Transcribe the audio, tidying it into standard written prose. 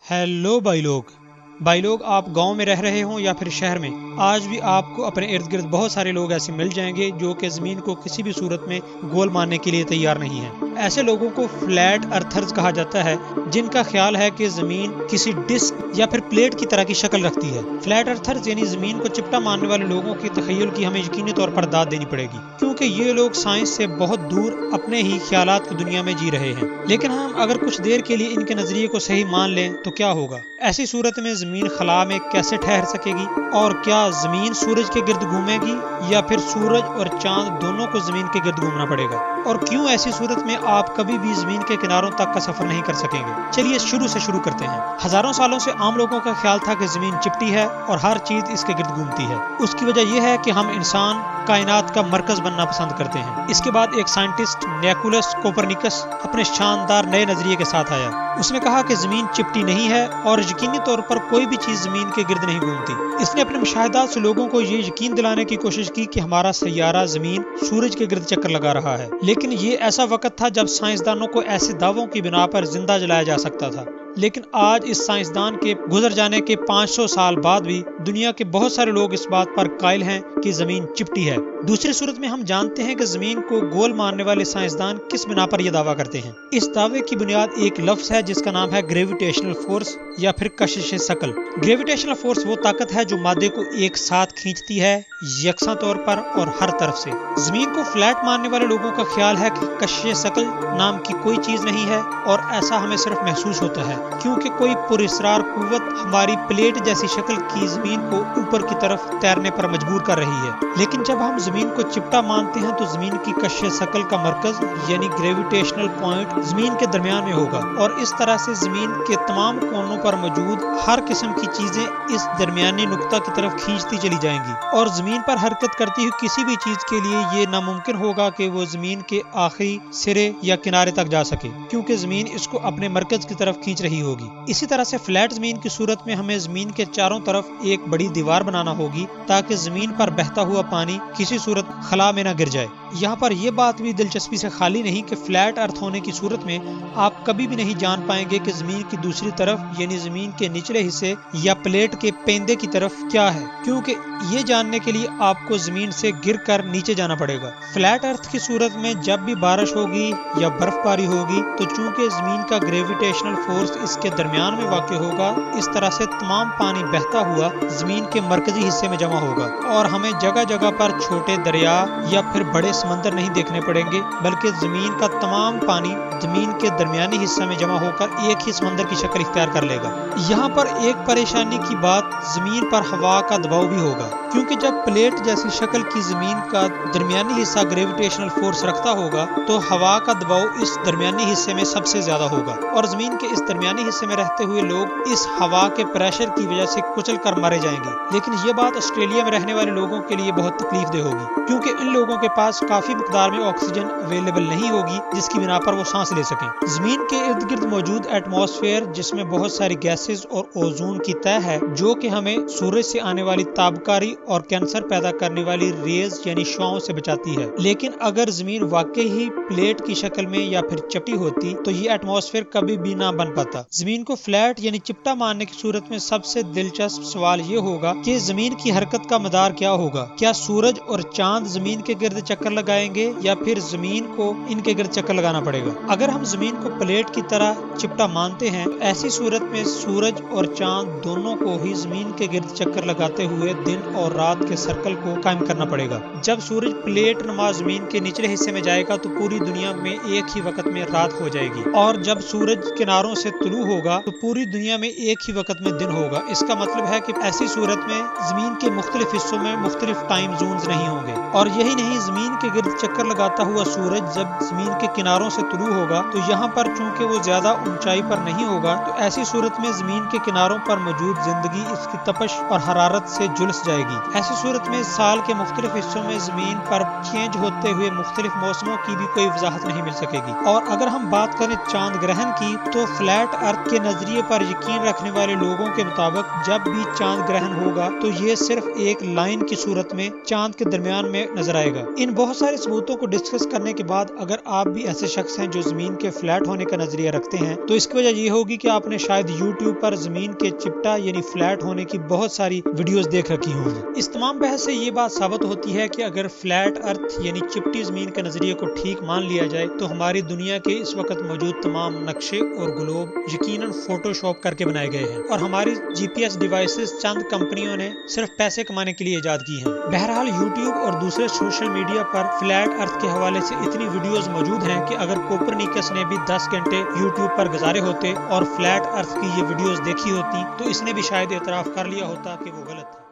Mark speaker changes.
Speaker 1: Hello भाई लोग आप गांव में रह रहे हों या फिर शहर में, आज भी आपको अपने इर्द गिर्द बहुत सारे लोग ऐसे मिल जाएंगे जो कि ज़मीन को किसी भी सूरत में गोल मानने के लिए तैयार नहीं है। ऐसे लोगों को फ्लैट अर्थर्स कहा जाता है, जिनका ख्याल है कि ज़मीन किसी डिस्क या फिर प्लेट की तरह की शक्ल रखती है। फ्लैट अर्थर्स यानी ज़मीन को चिपटा मानने वाले लोगों की तखय्युल की हमें यकीनी तौर पर दाद देनी पड़ेगी, क्योंकि ये लोग साइंस से बहुत दूर अपने ही ख्यालात की दुनिया में जी रहे हैं। लेकिन हम अगर कुछ देर के लिए इनके नज़रिए को सही मान लें तो क्या होगा? ऐसी सूरत में ज़मीन खला में कैसे ठहर सकेगी? और क्या ज़मीन सूरज के गिर्द घूमेगी या फिर सूरज और चांद दोनों को ज़मीन के गिर्द घूमना पड़ेगा? और क्यों ऐसी सूरत में आप कभी भी ज़मीन के किनारों तक का सफ़र नहीं कर सकेंगे? चलिए शुरू से शुरू करते हैं। हज़ारों सालों से आम लोगों का ख्याल था कि ज़मीन चिपटी है और हर चीज़ इसके गिर्द घूमती है। उसकी वजह यह है कि हम इंसान कायनात का मरकज बनना पसंद करते हैं। इसके बाद एक साइंटिस्ट निकोलस कोपरनिकस अपने शानदार नए नजरिए के साथ आया। उसने कहा कि ज़मीन चिपटी नहीं है और यकीनी तौर पर कोई भी चीज़ ज़मीन के गिर्द नहीं घूमती। इसने अपने मुशाहिदात से लोगों को ये यकीन दिलाने की कोशिश की कि हमारा सैयारा ज़मीन सूरज के गिर्द चक्कर लगा रहा है। लेकिन ये ऐसा वक्त था जब साइंसदानों को ऐसे दावों की बिना पर जिंदा जलाया जा सकता था। लेकिन आज इस साइंसदान के गुजर जाने के 500 साल बाद भी दुनिया के बहुत सारे लोग इस बात पर कायल हैं कि ज़मीन चिपटी है। दूसरी सूरत में हम जानते हैं कि ज़मीन को गोल मानने वाले साइंसदान किस बिना पर यह दावा करते हैं। इस दावे की बुनियाद एक लफ्ज़ है जिसका नाम है ग्रेविटेशनल फोर्स या फिर कशिश शकल। ग्रेविटेशनल फोर्स वो ताकत है जो मादे को एक साथ खींचती है, यकसा तौर पर और हर तरफ से। ज़मीन को फ्लैट मानने वाले लोगों का ख्याल है कि कशिश शकल नाम की कोई चीज़ नहीं है और ऐसा हमें सिर्फ महसूस होता है क्योंकि कोई पुरस्रार कुव्वत हमारी प्लेट जैसी शक्ल की ज़मीन को ऊपर की तरफ तैरने पर मजबूर कर रही है। लेकिन जब हम ज़मीन को चिपटा मानते हैं तो ज़मीन की कशिश शकल का मरकज यानी ग्रेविटेशनल पॉइंट ज़मीन के दरमियान में होगा और इस तरह से ज़मीन के तमाम कोनों पर मौजूद हर किस्म की चीज़ें इस दरमियानी नुक्ता की तरफ खींचती चली जाएंगी और ज़मीन पर हरकत करती हुई किसी भी चीज़ के लिए ये नामुमकिन होगा कि वो ज़मीन के आखिरी सिरे या किनारे तक जा सके, क्योंकि ज़मीन इसको अपने मरकज की तरफ खींच रही होगी। इसी तरह से फ्लैट ज़मीन की सूरत में हमें ज़मीन के चारों तरफ एक बड़ी दीवार बनाना होगी ताकि ज़मीन पर बहता हुआ पानी किसी सूरत खला में न गिर जाए। यहाँ पर यह बात भी दिलचस्पी से खाली नहीं कि फ्लैट अर्थ होने की सूरत में आप कभी भी नहीं जान पाएंगे कि ज़मीन की दूसरी तरफ यानी ज़मीन के निचले हिस्से या प्लेट के पेंदे की तरफ क्या है, क्योंकि ये जानने के लिए आपको ज़मीन से गिर कर नीचे जाना पड़ेगा। फ्लैट अर्थ की सूरत में जब भी बारिश होगी या बर्फबारी होगी तो चूंकि ज़मीन का ग्रेविटेशनल फोर्स इसके दरमियान में वाक़ होगा, इस तरह से तमाम पानी बहता हुआ ज़मीन के मरकजी हिस्से में जमा होगा और हमें जगह जगह पर छोटे दरिया या फिर बड़े समंदर नहीं देखने पड़ेंगे, बल्कि ज़मीन का तमाम पानी ज़मीन के दरमियानी हिस्से में जमा होकर एक ही समंदर की शक्ल इख्तियार कर लेगा। यहाँ पर एक परेशानी की बात ज़मीन पर हवा का दबाव भी होगा, क्योंकि जब प्लेट जैसी शक्ल की ज़मीन का दरमियानी हिस्सा ग्रेविटेशनल फोर्स रखता होगा तो हवा का दबाव इस दरमियानी हिस्से में सबसे ज्यादा होगा और ज़मीन के इस दरमियानी हिस्से में रहते हुए लोग इस हवा के प्रेशर की वजह से कुचल कर मारे जाएंगे। लेकिन ये बात ऑस्ट्रेलिया में रहने वाले लोगों के लिए बहुत तकलीफ दे होगी, क्योंकि इन लोगों के पास काफी मिकदार में ऑक्सीजन अवेलेबल नहीं होगी जिसकी बिना पर वो सांस ले सकें। ज़मीन के इर्द गिर्द मौजूद एटमॉस्फेयर जिसमें बहुत सारी गैसेज और ओजोन की तह है जो कि हमें सूरज से आने वाली ताबकारी और कैंसर पैदा करने वाली रेज यानी शुआओं से बचाती है। लेकिन अगर ज़मीन वाकई ही प्लेट की शक्ल में या फिर चपटी होती तो ये एटमॉस्फेयर कभी भी ना बन पाता। ज़मीन को फ्लैट यानी चिपटा मानने की सूरत में सबसे दिलचस्प सवाल ये होगा कि ज़मीन की हरकत का मदार क्या होगा। क्या सूरज और चांद ज़मीन के गिर्द चक्कर लगाएंगे या फिर ज़मीन को इनके गिर्द चक्कर लगाना पड़ेगा? अगर हम ज़मीन को प्लेट की तरह चिपटा मानते हैं तो ऐसी सूरत में सूरज और चांद दोनों को ही ज़मीन के गिर्द चक्कर लगाते हुए दिन और रात के सर्कल को कायम करना पड़ेगा। जब सूरज प्लेट नुमा ज़मीन के निचले हिस्से में जाएगा तो पूरी दुनिया में एक ही वक्त में रात हो जाएगी और जब सूरज किनारों से तुलू होगा तो पूरी दुनिया में एक ही वक्त में दिन होगा। इसका मतलब है कि ऐसी सूरत में ज़मीन के मुख्तलिफ हिस्सों में मुख्तलिफ टाइम जोन्स नहीं होंगे। और यही नहीं, ज़मीन के गिर्द चक्कर लगाता हुआ सूरज जब ज़मीन के किनारों से तुलू होगा तो यहाँ पर चूंकि वो ज्यादा ऊंचाई पर नहीं होगा तो ऐसी सूरत में ज़मीन के किनारों पर मौजूद जिंदगी इसकी तपश और हरारत से झुलस जाएगी। ऐसी सूरत में साल के मुख्तलिफ हिस्सों में ज़मीन पर चेंज होते हुए मुख्तलिफ मौसमों की भी कोई वजाहत नहीं मिल सकेगी। और अगर हम बात करें चांद ग्रहण की तो फ्लैट अर्थ के नजरिए पर यकीन रखने वाले लोगों के मुताबिक जब भी चांद ग्रहण होगा तो ये सिर्फ एक लाइन की सूरत में चांद के درمیان میں نظر آئے گا۔ ان بہت سارے ثبوتوں کو ڈسکس کرنے کے بعد اگر آپ بھی ایسے شخص ہیں جو زمین کے فلیٹ ہونے کا نظریہ رکھتے ہیں تو اس کی وجہ یہ ہوگی کہ آپ نے شاید یوٹیوب پر زمین کے چپٹا یعنی فلیٹ ہونے کی بہت ساری ویڈیوز دیکھ رکھی ہوں گی۔ اس تمام بحث سے یہ بات ثابت ہوتی ہے کہ اگر فلیٹ ارتھ یعنی چپٹی زمین کے نظریے کو ٹھیک مان لیا جائے تو ہماری دنیا کے اس وقت موجود تمام نقشے اور گلوب یقیناً فوٹو شاپ کر کے بنائے گئے ہیں اور ہماری جی پی ایس ڈیوائسز چند کمپنیوں نے صرف پیسے کمانے کے لیے ایجاد کی ہیں۔ بہرحال یوٹیوب اور دوسرے سوشل میڈیا پر فلیٹ ارتھ کے حوالے سے اتنی ویڈیوز موجود ہیں کہ اگر کوپرنیکس نے بھی 10 گھنٹے یوٹیوب پر گزارے ہوتے اور فلیٹ ارتھ کی یہ ویڈیوز دیکھی ہوتی تو اس نے بھی شاید اعتراف کر لیا ہوتا کہ وہ غلط ہے۔